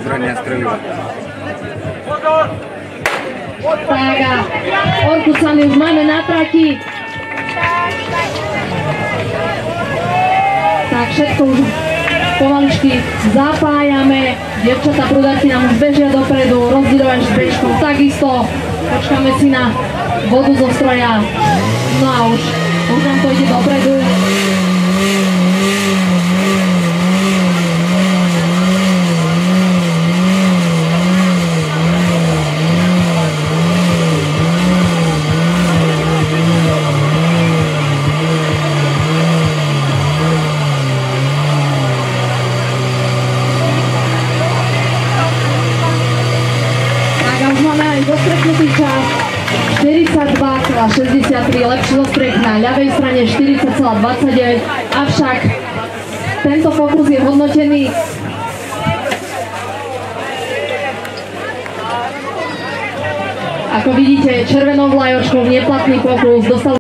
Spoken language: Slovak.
zbrania streliva. Tak a Orkucany už máme na trati. Tak všetko už pomaličky zapájame. Dievčatá prúdarky nám už bežia dopredu, rozdielovač s bežkou takisto. Počkáme si na vodu zo stroja. No a už nám to ide dopredu. Zostreknutý čas 42,63, lepší zostrek na ľavej strane 40,29, avšak tento pokus je hodnotený ako vidíte červenou vlajočkou, neplatný pokus, dostal